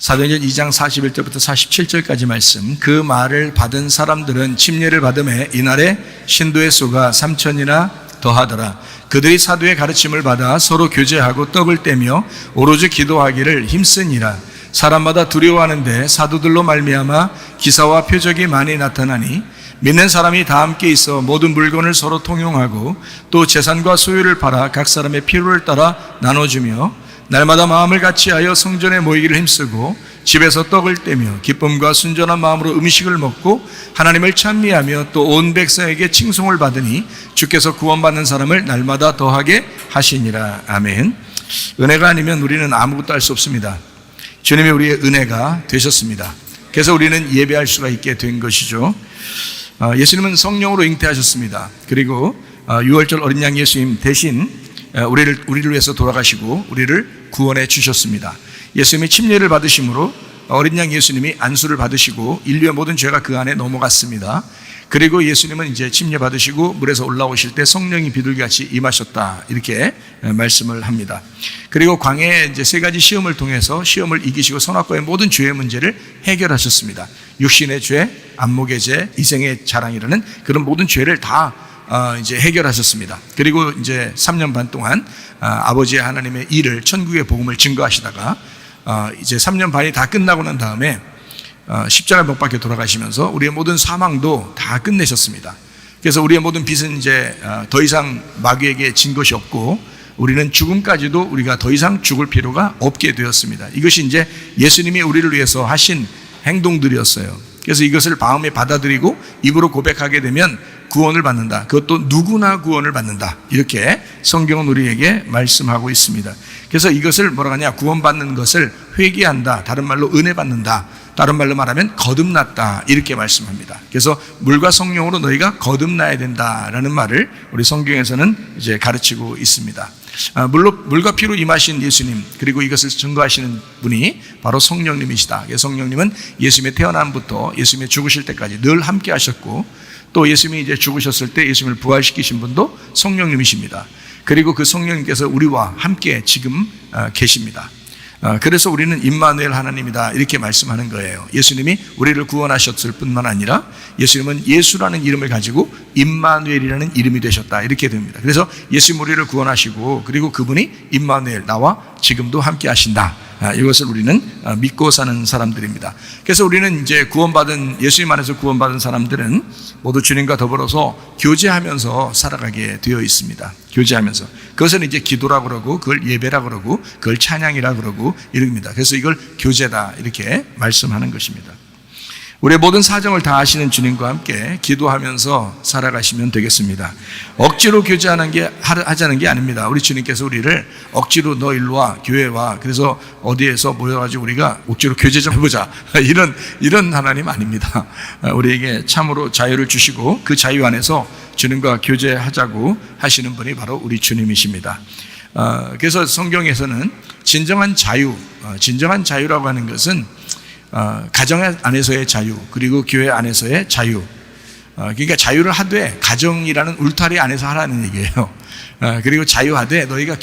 사도행전 2장 41절부터 47절까지 말씀. 그 말을 받은 사람들은 침례를 받음에 이날에 신도의 수가 3,000이나 더하더라. 그들이 사도의 가르침을 받아 서로 교제하고 떡을 떼며 오로지 기도하기를 힘쓰니라. 사람마다 두려워하는데 사도들로 말미암아 기사와 표적이 많이 나타나니 믿는 사람이 다 함께 있어 모든 물건을 서로 통용하고 또 재산과 소유를 팔아 각 사람의 필요를 따라 나눠주며 날마다 마음을 같이하여 성전에 모이기를 힘쓰고 집에서 떡을 떼며 기쁨과 순전한 마음으로 음식을 먹고 하나님을 찬미하며 또 온 백성에게 칭송을 받으니 주께서 구원받는 사람을 날마다 더하게 하시니라. 아멘. 은혜가 아니면 우리는 아무것도 할 수 없습니다. 주님이 우리의 은혜가 되셨습니다. 그래서 우리는 예배할 수가 있게 된 것이죠. 예수님은 성령으로 잉태하셨습니다. 그리고 6월절 어린 양 예수님 대신 우리를 위해서 돌아가시고 우리를 구원해 주셨습니다. 예수님이 침례를 받으심으로 어린 양 예수님이 안수를 받으시고 인류의 모든 죄가 그 안에 넘어갔습니다. 그리고 예수님은 이제 침례 받으시고 물에서 올라오실 때 성령이 비둘기같이 임하셨다, 이렇게 말씀을 합니다. 그리고 광야에 이제 세 가지 시험을 통해서 시험을 이기시고 선악과의 모든 죄의 문제를 해결하셨습니다. 육신의 죄, 안목의 죄, 이생의 자랑이라는 그런 모든 죄를 다 이제 해결하셨습니다. 그리고 이제 3년 반 동안 아버지의 하나님의 일을, 천국의 복음을 증거하시다가 이제 3년 반이 다 끝나고 난 다음에 십자가 못 박혀 돌아가시면서 우리의 모든 사망도 다 끝내셨습니다. 그래서 우리의 모든 빚은 이제 더 이상 마귀에게 진 것이 없고 우리는 죽음까지도 우리가 더 이상 죽을 필요가 없게 되었습니다. 이것이 이제 예수님이 우리를 위해서 하신 행동들이었어요. 그래서 이것을 마음에 받아들이고 입으로 고백하게 되면 구원을 받는다. 그것도 누구나 구원을 받는다. 이렇게 성경은 우리에게 말씀하고 있습니다. 그래서 이것을 뭐라고 하냐, 구원받는 것을 회개한다, 다른 말로 은혜 받는다, 다른 말로 말하면 거듭났다, 이렇게 말씀합니다. 그래서 물과 성령으로 너희가 거듭나야 된다라는 말을 우리 성경에서는 이제 가르치고 있습니다. 물과 피로 임하신 예수님, 그리고 이것을 증거하시는 분이 바로 성령님이시다. 성령님은 예수님의 태어남부터 예수님의 죽으실 때까지 늘 함께 하셨고, 또 예수님이 이제 죽으셨을 때 예수님을 부활시키신 분도 성령님이십니다. 그리고 그 성령님께서 우리와 함께 지금 계십니다. 그래서 우리는 임마누엘 하나님이다, 이렇게 말씀하는 거예요. 예수님이 우리를 구원하셨을 뿐만 아니라 예수님은 예수라는 이름을 가지고 임마누엘이라는 이름이 되셨다, 이렇게 됩니다. 그래서 예수님 우리를 구원하시고 그리고 그분이 임마누엘, 나와 지금도 함께 하신다, 이것을 우리는 믿고 사는 사람들입니다. 그래서 우리는 이제 구원받은, 예수님 안에서 구원받은 사람들은 모두 주님과 더불어서 교제하면서 살아가게 되어 있습니다. 교제하면서. 그것은 이제 기도라고 그러고 그걸 예배라고 그러고 그걸 찬양이라고 그러고 이럽니다. 그래서 이걸 교제다, 이렇게 말씀하는 것입니다. 우리의 모든 사정을 다 아시는 주님과 함께 기도하면서 살아가시면 되겠습니다. 억지로 하자는 게 아닙니다. 우리 주님께서 우리를 억지로 너 일로 와, 교회 와, 그래서 어디에서 모여가지고 우리가 억지로 교제 좀 해보자, 이런 하나님 아닙니다. 우리에게 참으로 자유를 주시고 그 자유 안에서 주님과 교제하자고 하시는 분이 바로 우리 주님이십니다. 그래서 성경에서는 진정한 자유라고 하는 것은 가정 안에서의 자유, 그리고 교회 안에서의 자유. 그러니까 자유를 하되 가정이라는 울타리 안에서 하라는 얘기예요. 그리고 자유하되 너희가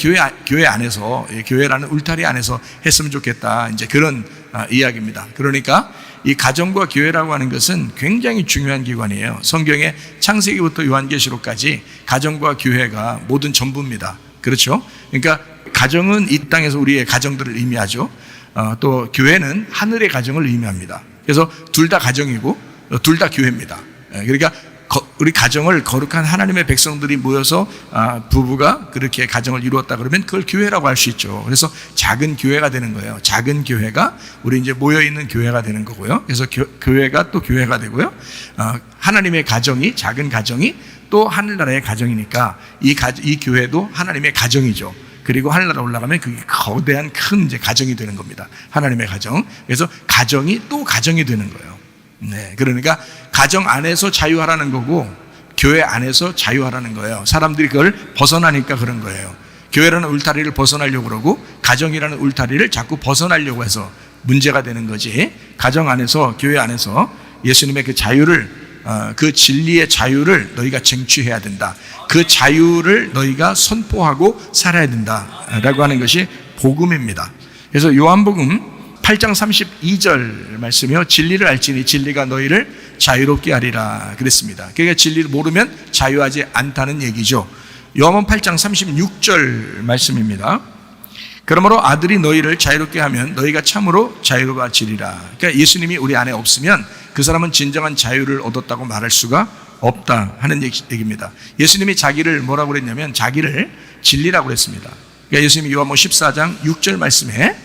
교회 안에서, 교회라는 울타리 안에서 했으면 좋겠다, 이제 그런 이야기입니다. 그러니까 이 가정과 교회라고 하는 것은 굉장히 중요한 기관이에요. 성경의 창세기부터 요한계시록까지 가정과 교회가 모든 전부입니다. 그렇죠? 그러니까 가정은 이 땅에서 우리의 가정들을 의미하죠. 또 교회는 하늘의 가정을 의미합니다. 그래서 둘 다 가정이고 둘 다 교회입니다. 그러니까 우리 가정을 거룩한 하나님의 백성들이 모여서 부부가 그렇게 가정을 이루었다 그러면 그걸 교회라고 할 수 있죠. 그래서 작은 교회가 되는 거예요. 작은 교회가 우리 이제 모여있는 교회가 되는 거고요. 그래서 교회가 또 교회가 되고요. 하나님의 가정이, 작은 가정이 또 하늘나라의 가정이니까 이 교회도 하나님의 가정이죠. 그리고 하늘나라 올라가면 그게 거대한 큰 이제 가정이 되는 겁니다. 하나님의 가정. 그래서 가정이 또 가정이 되는 거예요. 네, 그러니까 가정 안에서 자유하라는 거고 교회 안에서 자유하라는 거예요. 사람들이 그걸 벗어나니까 그런 거예요. 교회라는 울타리를 벗어나려고 그러고 가정이라는 울타리를 자꾸 벗어나려고 해서 문제가 되는 거지. 가정 안에서, 교회 안에서 예수님의 그 자유를, 그 진리의 자유를 너희가 쟁취해야 된다. 그 자유를 너희가 선포하고 살아야 된다라고 하는 것이 복음입니다. 그래서 요한복음 8장 32절 말씀이요. 진리를 알지니 진리가 너희를 자유롭게 하리라 그랬습니다. 그러니까 진리를 모르면 자유하지 않다는 얘기죠. 요한복음 8장 36절 말씀입니다. 그러므로 아들이 너희를 자유롭게 하면 너희가 참으로 자유로워지리라. 그러니까 예수님이 우리 안에 없으면 그 사람은 진정한 자유를 얻었다고 말할 수가 없다 하는 얘기입니다. 예수님이 자기를 뭐라고 그랬냐면 자기를 진리라고 그랬습니다. 그러니까 예수님이 요한복음 14장 6절 말씀에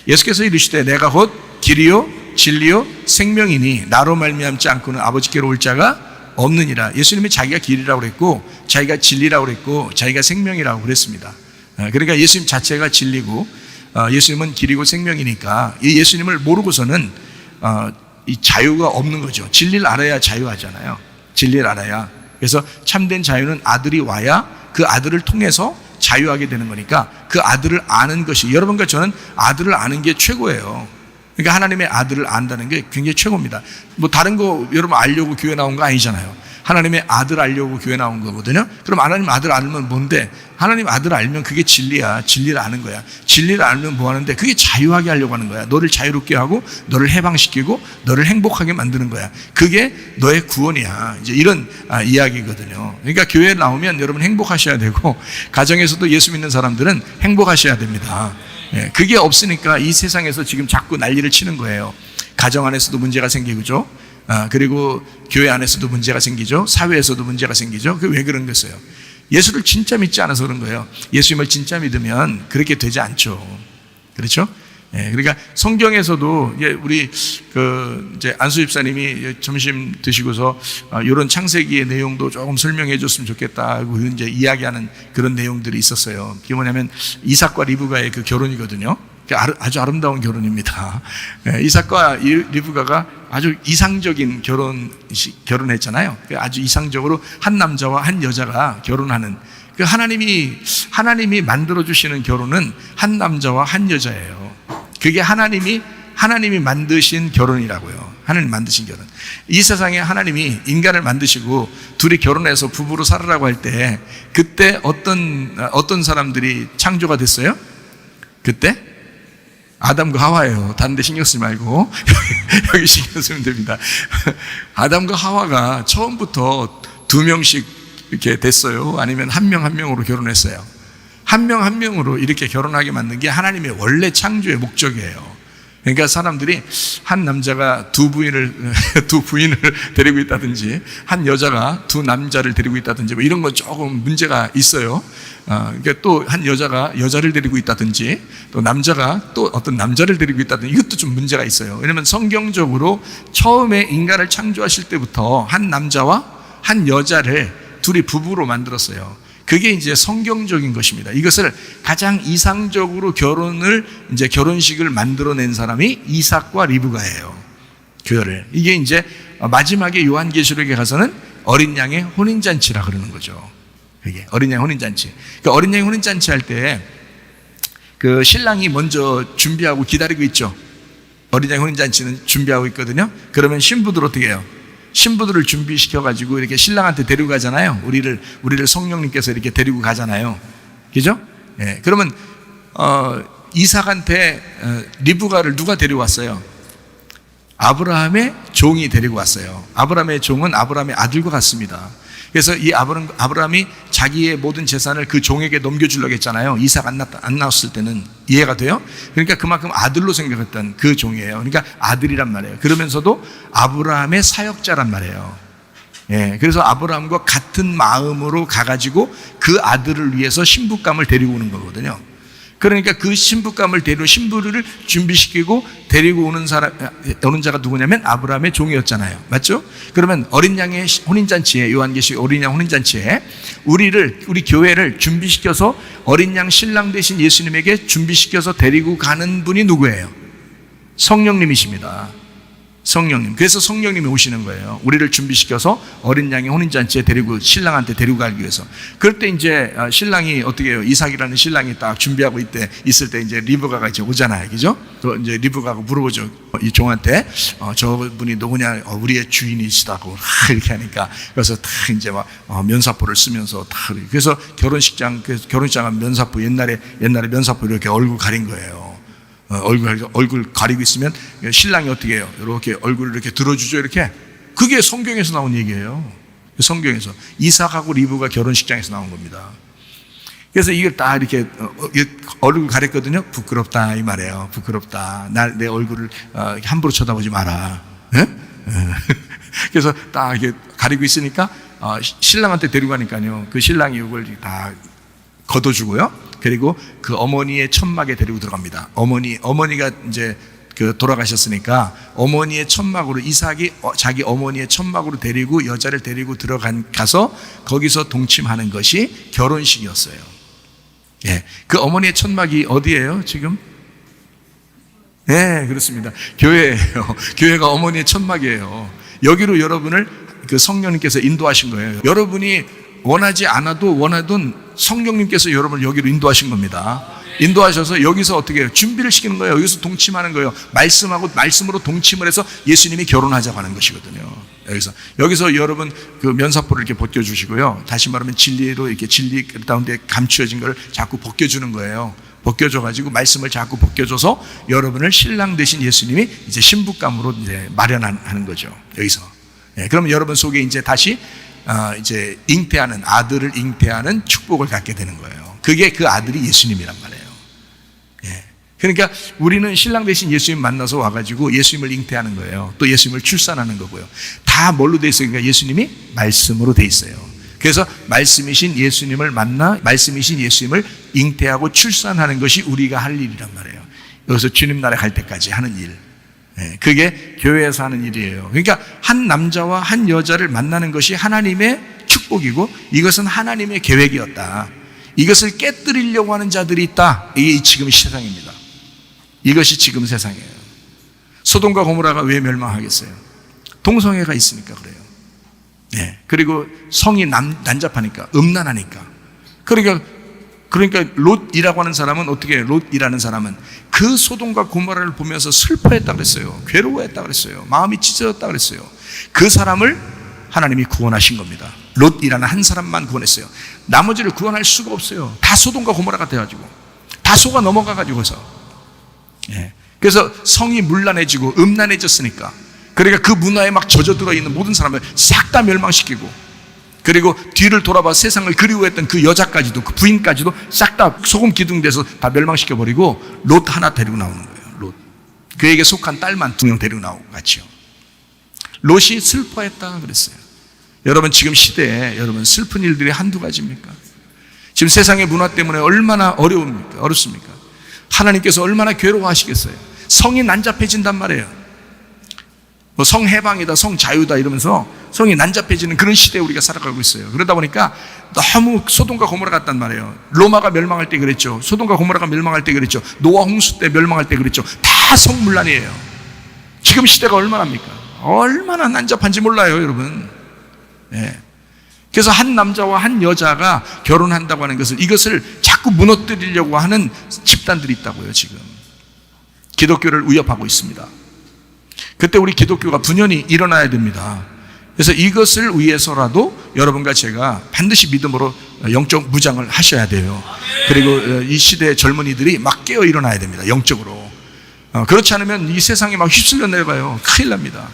예수께서 이르시되 내가 곧 길이요 진리요 생명이니 나로 말미암지 않고는 아버지께로 올 자가 없느니라. 예수님이 자기가 길이라고 그랬고 자기가 진리라고 그랬고 자기가 생명이라고 그랬습니다. 그러니까 예수님 자체가 진리고 예수님은 길이고 생명이니까 이 예수님을 모르고서는 이 자유가 없는 거죠. 진리를 알아야 자유하잖아요. 진리를 알아야. 그래서 참된 자유는 아들이 와야 그 아들을 통해서 자유하게 되는 거니까 그 아들을 아는 것이, 여러분과 저는 아들을 아는 게 최고예요. 그러니까 하나님의 아들을 안다는 게 굉장히 최고입니다. 뭐 다른 거 여러분 알려고 교회 나온 거 아니잖아요. 하나님의 아들 알려고 교회 나온 거거든요. 그럼 하나님 아들 알면 뭔데? 하나님 아들 알면 그게 진리야. 진리를 아는 거야. 진리를 알면 뭐 하는데? 그게 자유하게 하려고 하는 거야. 너를 자유롭게 하고 너를 해방시키고 너를 행복하게 만드는 거야. 그게 너의 구원이야. 이제 이런 이야기거든요. 그러니까 교회에 나오면 여러분 행복하셔야 되고 가정에서도 예수 믿는 사람들은 행복하셔야 됩니다. 그게 없으니까 이 세상에서 지금 자꾸 난리를 치는 거예요. 가정 안에서도 문제가 생기죠. 그리고 교회 안에서도 문제가 생기죠. 사회에서도 문제가 생기죠. 그게 왜 그런 거였어요? 예수를 진짜 믿지 않아서 그런 거예요. 예수님을 진짜 믿으면 그렇게 되지 않죠. 그렇죠? 그러니까 성경에서도 우리 이제 안수 집사님이 점심 드시고서 이런 창세기의 내용도 조금 설명해 줬으면 좋겠다고 이제 이야기하는 그런 내용들이 있었어요. 그게 뭐냐면 이삭과 리브가의 그 결혼이거든요. 아주 아름다운 결혼입니다. 이삭과 리브가가 아주 이상적인 결혼했잖아요. 아주 이상적으로 한 남자와 한 여자가 결혼하는, 하나님이 만들어주시는 결혼은 한 남자와 한 여자예요. 그게 하나님이 만드신 결혼이라고요. 하나님 만드신 결혼. 이 세상에 하나님이 인간을 만드시고 둘이 결혼해서 부부로 살으라고 할 때 그때 어떤 사람들이 창조가 됐어요? 그때 아담과 하와예요. 다른 데 신경 쓰지 말고 여기 신경 쓰면 됩니다. 아담과 하와가 처음부터 2명씩 이렇게 됐어요? 아니면 한 명 한 명으로 결혼했어요? 한 명 한 명으로 이렇게 결혼하게 만든 게 하나님의 원래 창조의 목적이에요. 그러니까 사람들이 한 남자가 두 부인을 데리고 있다든지 한 여자가 두 남자를 데리고 있다든지 뭐 이런 건 조금 문제가 있어요. 그러니까 또 한 여자가 여자를 데리고 있다든지 또 남자가 또 어떤 남자를 데리고 있다든지 이것도 좀 문제가 있어요. 왜냐하면 성경적으로 처음에 인간을 창조하실 때부터 한 남자와 한 여자를 둘이 부부로 만들었어요. 그게 이제 성경적인 것입니다. 이것을 가장 이상적으로 결혼식을 만들어낸 사람이 이삭과 리브가예요. 교회를. 이게 이제 마지막에 요한계시록에 가서는 어린 양의 혼인잔치라 그러는 거죠. 이게 어린 양의 혼인잔치. 그러니까 어린 양의 혼인잔치 할 때 그 신랑이 먼저 준비하고 기다리고 있죠. 어린 양의 혼인잔치는 준비하고 있거든요. 그러면 신부들 어떻게 해요? 신부들을 준비시켜가지고 이렇게 신랑한테 데리고 가잖아요. 우리를 성령님께서 이렇게 데리고 가잖아요. 그죠? 그러면, 이삭한테 리브가를 누가 데리고 왔어요? 아브라함의 종이 데리고 왔어요. 아브라함의 종은 아브라함의 아들과 같습니다. 그래서 이 아브라함이 자기의 모든 재산을 그 종에게 넘겨주려고 했잖아요. 이삭 안 낳았을 때는. 이해가 돼요? 그러니까 그만큼 아들로 생각했던 그 종이에요. 그러니까 아들이란 말이에요. 그러면서도 아브라함의 사역자란 말이에요. 그래서 아브라함과 같은 마음으로 가가지고 그 아들을 위해서 신부감을 데리고 오는 거거든요. 그러니까 그 신부감을 신부를 준비시키고 데리고 오는 자가 누구냐면 아브라함의 종이었잖아요. 맞죠? 그러면 어린 양의 혼인잔치에, 요한계시록 어린 양 혼인잔치에 우리 교회를 준비시켜서 어린 양 신랑 되신 예수님에게 준비시켜서 데리고 가는 분이 누구예요? 성령님이십니다. 성령님. 그래서 성령님이 오시는 거예요. 우리를 준비시켜서 어린 양의 혼인잔치에 신랑한테 데리고 가기 위해서. 그럴 때 이제 신랑이 어떻게 해요? 이삭이라는 신랑이 딱 준비하고 있을 때 이제 리브가가 이제 오잖아요. 그죠? 또 이제 리브가가 물어보죠. 이 종한테, 저분이 누구냐? 우리의 주인이시다고. 이렇게 하니까. 그래서 다 이제 막 면사포를 쓰면서 다. 그래서 결혼식장은 면사포, 옛날에 면사포 이렇게 얼굴 가린 거예요. 얼굴 가리고 있으면 신랑이 어떻게 해요? 이렇게 얼굴을 이렇게 들어주죠, 이렇게. 그게 성경에서 나온 얘기예요. 성경에서. 이삭하고 리브가 결혼식장에서 나온 겁니다. 그래서 이걸 딱 이렇게 얼굴 가렸거든요. 부끄럽다, 이 말이에요. 부끄럽다. 내 얼굴을 함부로 쳐다보지 마라. 그래서 딱 이렇게 가리고 있으니까 신랑한테 데리고 가니까요. 그 신랑이 이걸 다 걷어주고요. 그리고 그 어머니의 천막에 데리고 들어갑니다. 어머니가 이제 돌아가셨으니까 어머니의 천막으로 이삭이 자기 어머니의 천막으로 데리고 여자를 데리고 가서 거기서 동침하는 것이 결혼식이었어요. 예, 그 어머니의 천막이 어디예요 지금? 네, 그렇습니다. 교회예요. 교회가 어머니의 천막이에요. 여기로 여러분을 그 성령님께서 인도하신 거예요. 여러분이 원하지 않아도 원하던 성령님께서 여러분을 여기로 인도하신 겁니다. 인도하셔서 여기서 어떻게 해요? 준비를 시키는 거예요. 여기서 동침하는 거예요. 말씀으로 동침을 해서 예수님이 결혼하자고 하는 것이거든요. 여기서 여러분 그 면사포를 이렇게 벗겨주시고요. 다시 말하면 진리로 이렇게 진리 가운데 감추어진 걸 자꾸 벗겨주는 거예요. 벗겨줘가지고 말씀을 자꾸 벗겨줘서 여러분을 신랑 되신 예수님이 이제 신부감으로 이제 마련하는 거죠. 여기서. 예, 그러면 여러분 속에 이제 다시 이제 잉태하는 아들을 잉태하는 축복을 갖게 되는 거예요. 그게 그 아들이 예수님이란 말이에요. 예. 그러니까 우리는 신랑 대신 예수님 만나서 와가지고 예수님을 잉태하는 거예요. 또 예수님을 출산하는 거고요. 다 뭘로 돼 있어요? 그러니까 예수님이 말씀으로 돼 있어요. 그래서 말씀이신 예수님을 만나 말씀이신 예수님을 잉태하고 출산하는 것이 우리가 할 일이란 말이에요. 여기서 주님 나라에 갈 때까지 하는 일. 그게 교회에서 하는 일이에요. 그러니까 한 남자와 한 여자를 만나는 것이 하나님의 축복이고 이것은 하나님의 계획이었다. 이것을 깨뜨리려고 하는 자들이 있다. 이게 지금 세상입니다. 이것이 지금 세상이에요. 소돔과 고모라가 왜 멸망하겠어요? 동성애가 있으니까 그래요. 네. 그리고 성이 난잡하니까, 음란하니까. 그러니까 롯이라고 하는 사람은 어떻게 해요? 롯이라는 사람은 그 소돔과 고모라를 보면서 슬퍼했다 그랬어요. 괴로워했다 그랬어요. 마음이 찢어졌다 그랬어요. 그 사람을 하나님이 구원하신 겁니다. 롯이라는 한 사람만 구원했어요. 나머지를 구원할 수가 없어요. 다 소돔과 고모라가 돼가지고 다 속아 넘어가가지고서. 예. 그래서 성이 문란해지고 음란해졌으니까, 그러니까 그 문화에 막 젖어들어 있는 모든 사람을 싹 다 멸망시키고, 그리고 뒤를 돌아봐 세상을 그리워했던 그 여자까지도, 그 부인까지도 싹 다 소금 기둥돼서 다 멸망시켜버리고 롯 하나 데리고 나오는 거예요. 롯. 그에게 속한 딸만 2명 데리고 나오고 같이요. 롯이 슬퍼했다 그랬어요. 여러분 지금 시대에 여러분 슬픈 일들이 한두 가지입니까? 지금 세상의 문화 때문에 얼마나 어렵습니까? 하나님께서 얼마나 괴로워하시겠어요? 성이 난잡해진단 말이에요. 뭐 성해방이다, 성자유다 이러면서 성이 난잡해지는 그런 시대에 우리가 살아가고 있어요. 그러다 보니까 너무 소돔과 고모라 같단 말이에요. 로마가 멸망할 때 그랬죠. 소돔과 고모라가 멸망할 때 그랬죠. 노아 홍수 때 멸망할 때 그랬죠. 다 성문란이에요. 지금 시대가 얼마나 난잡한지 몰라요, 여러분. 예. 그래서 한 남자와 한 여자가 결혼한다고 하는 이것을 자꾸 무너뜨리려고 하는 집단들이 있다고요, 지금. 기독교를 위협하고 있습니다. 그때 우리 기독교가 분연히 일어나야 됩니다. 그래서 이것을 위해서라도 여러분과 제가 반드시 믿음으로 영적 무장을 하셔야 돼요. 그리고 이 시대의 젊은이들이 막 깨어 일어나야 됩니다, 영적으로. 그렇지 않으면 이 세상에 막 휩쓸려 내려가요. 큰일 납니다.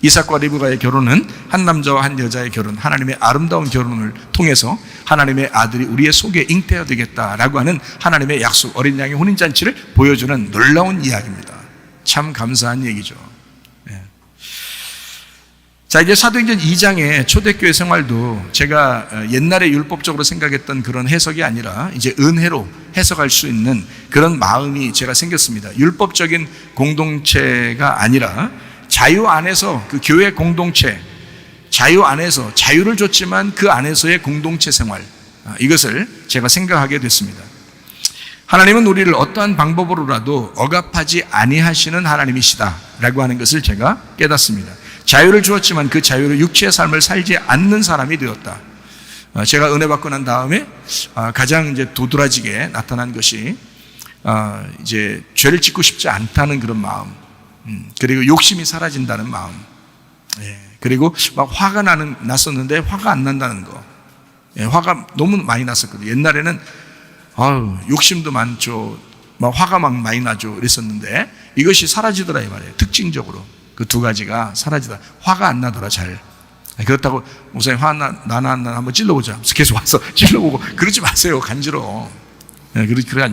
이삭과 리브가의 결혼은 한 남자와 한 여자의 결혼, 하나님의 아름다운 결혼을 통해서 하나님의 아들이 우리의 속에 잉태해야 되겠다라고 하는 하나님의 약속, 어린 양의 혼인잔치를 보여주는 놀라운 이야기입니다. 참 감사한 얘기죠. 자, 이제 사도행전 2장의 초대교회 생활도 제가 옛날에 율법적으로 생각했던 그런 해석이 아니라 이제 은혜로 해석할 수 있는 그런 마음이 제가 생겼습니다. 율법적인 공동체가 아니라 자유 안에서, 그 교회 공동체, 자유 안에서 자유를 줬지만 그 안에서의 공동체 생활, 이것을 제가 생각하게 됐습니다. 하나님은 우리를 어떠한 방법으로라도 억압하지 아니하시는 하나님이시다라고 하는 것을 제가 깨닫습니다. 자유를 주었지만 그 자유로 육체의 삶을 살지 않는 사람이 되었다. 제가 은혜 받고 난 다음에 가장 이제 도드라지게 나타난 것이 이제 죄를 짓고 싶지 않다는 그런 마음, 그리고 욕심이 사라진다는 마음, 그리고 막 화가 났었는데 화가 안 난다는 거. 화가 너무 많이 났었거든요. 옛날에는 욕심도 많죠. 막 화가 막 많이 나죠. 그랬었는데 이것이 사라지더라 이 말이에요. 특징적으로 그 두 가지가 사라지더라. 화가 안 나더라 잘. 그렇다고 목사님 화 나나 안 나나 한번 찔러보자. 계속 와서 찔러보고 그러지 마세요. 간지러워. 그래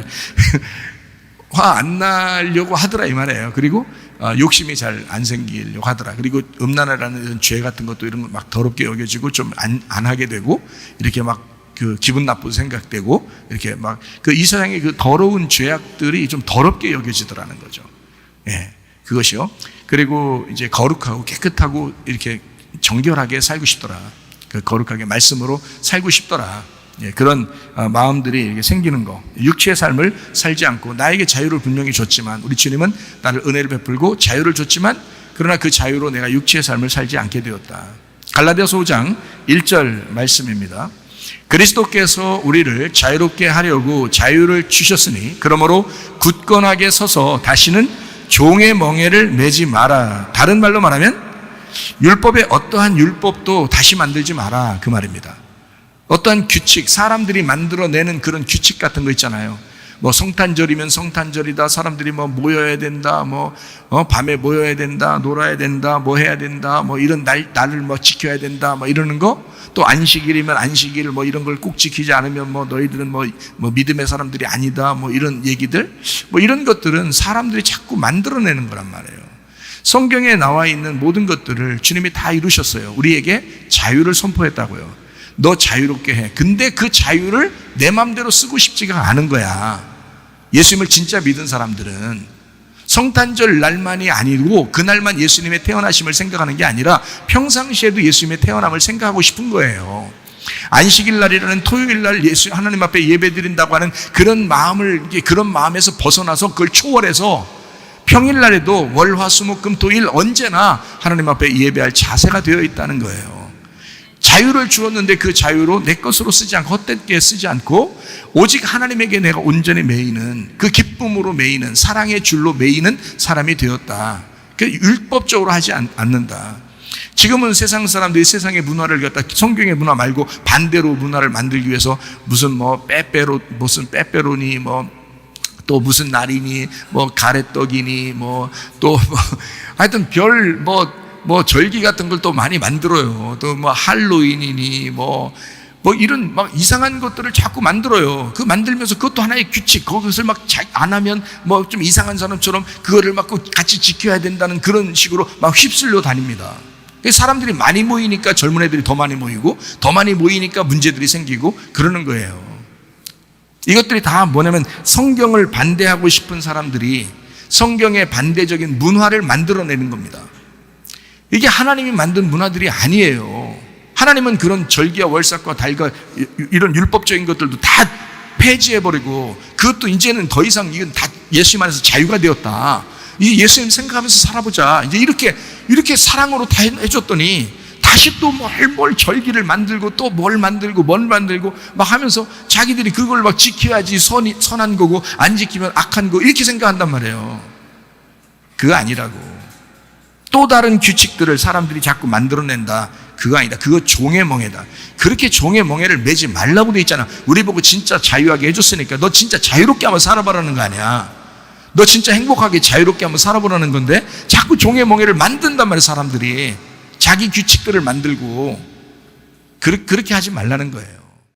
화 안 나려고 하더라 이 말이에요. 그리고 욕심이 잘 안 생기려고 하더라. 그리고 음란이라는 이런 죄 같은 것도 이런 거 막 더럽게 여겨지고 좀 안 하게 되고 이렇게 막 그 기분 나쁘게 생각되고 이렇게 막 그 이 세상의 그 더러운 죄악들이 좀 더럽게 여겨지더라는 거죠. 예, 그것이요. 그리고 이제 거룩하고 깨끗하고 이렇게 정결하게 살고 싶더라. 그 거룩하게 말씀으로 살고 싶더라. 예, 그런 마음들이 이렇게 생기는 거. 육체의 삶을 살지 않고 나에게 자유를 분명히 줬지만 우리 주님은 나를 은혜를 베풀고 자유를 줬지만 그러나 그 자유로 내가 육체의 삶을 살지 않게 되었다. 갈라디아서 5장 1절 말씀입니다. 그리스도께서 우리를 자유롭게 하려고 자유를 주셨으니 그러므로 굳건하게 서서 다시는 종의 멍에를 매지 마라. 다른 말로 말하면 율법의 어떠한 율법도 다시 만들지 마라 그 말입니다. 어떠한 규칙, 사람들이 만들어내는 그런 규칙 같은 거 있잖아요. 뭐 성탄절이면 성탄절이다. 사람들이 뭐 모여야 된다. 밤에 모여야 된다. 놀아야 된다. 뭐 해야 된다. 뭐 이런 날을 뭐 지켜야 된다. 뭐 이러는 거. 또 안식일이면 안식일 뭐 이런 걸 꼭 지키지 않으면 뭐 너희들은 뭐 믿음의 사람들이 아니다. 뭐 이런 얘기들. 뭐 이런 것들은 사람들이 자꾸 만들어내는 거란 말이에요. 성경에 나와 있는 모든 것들을 주님이 다 이루셨어요. 우리에게 자유를 선포했다고요. 너 자유롭게 해. 근데 그 자유를 내 마음대로 쓰고 싶지가 않은 거야. 예수님을 진짜 믿은 사람들은 성탄절 날만이 아니고 그날만 예수님의 태어나심을 생각하는 게 아니라 평상시에도 예수님의 태어남을 생각하고 싶은 거예요. 안식일 날이라는 토요일 날 예수 하나님 앞에 예배드린다고 하는 그런 마음에서 벗어나서 그걸 초월해서 평일 날에도 월, 화, 수, 목, 금, 토, 일 언제나 하나님 앞에 예배할 자세가 되어 있다는 거예요. 자유를 주었는데 그 자유로 내 것으로 쓰지 않고 헛되게 쓰지 않고 오직 하나님에게 내가 온전히 매이는 그 기쁨으로 매이는 사랑의 줄로 매이는 사람이 되었다. 율법적으로 하지 않는다. 지금은 세상 사람들이 세상의 문화를 갖다 성경의 문화 말고 반대로 문화를 만들기 위해서 무슨 무슨 빼빼로니 또 무슨 날이니 가래떡이니 하여튼 절기 같은 걸 또 많이 만들어요. 또 할로윈이니 이런 이상한 것들을 자꾸 만들어요. 그 만들면서 그것도 하나의 규칙, 그것을 안 하면 좀 이상한 사람처럼 그거를 같이 지켜야 된다는 그런 식으로 휩쓸려 다닙니다. 사람들이 많이 모이니까 젊은 애들이 더 많이 모이고 더 많이 모이니까 문제들이 생기고 그러는 거예요. 이것들이 다 뭐냐면 성경을 반대하고 싶은 사람들이 성경의 반대적인 문화를 만들어내는 겁니다. 이게 하나님이 만든 문화들이 아니에요. 하나님은 그런 절기와 월삭과 달과 이런 율법적인 것들도 다 폐지해버리고 그것도 이제는 더 이상 이건 다 예수님 안에서 자유가 되었다. 이 예수님 생각하면서 살아보자. 이제 이렇게 사랑으로 다 해줬더니 다시 또 뭘 절기를 만들고 또 뭘 만들고 막 하면서 자기들이 그걸 지켜야지 선한 거고 안 지키면 악한 거 이렇게 생각한단 말이에요. 그거 아니라고. 또 다른 규칙들을 사람들이 자꾸 만들어낸다. 그거 아니다. 그거 종의 멍에다. 그렇게 종의 멍에를 매지 말라고 돼 있잖아. 우리 보고 진짜 자유하게 해줬으니까 너 진짜 자유롭게 한번 살아보라는 거 아니야. 너 진짜 행복하게 자유롭게 한번 살아보라는 건데 자꾸 종의 멍에를 만든단 말이야. 사람들이 자기 규칙들을 만들고 그렇게 하지 말라는 거예요.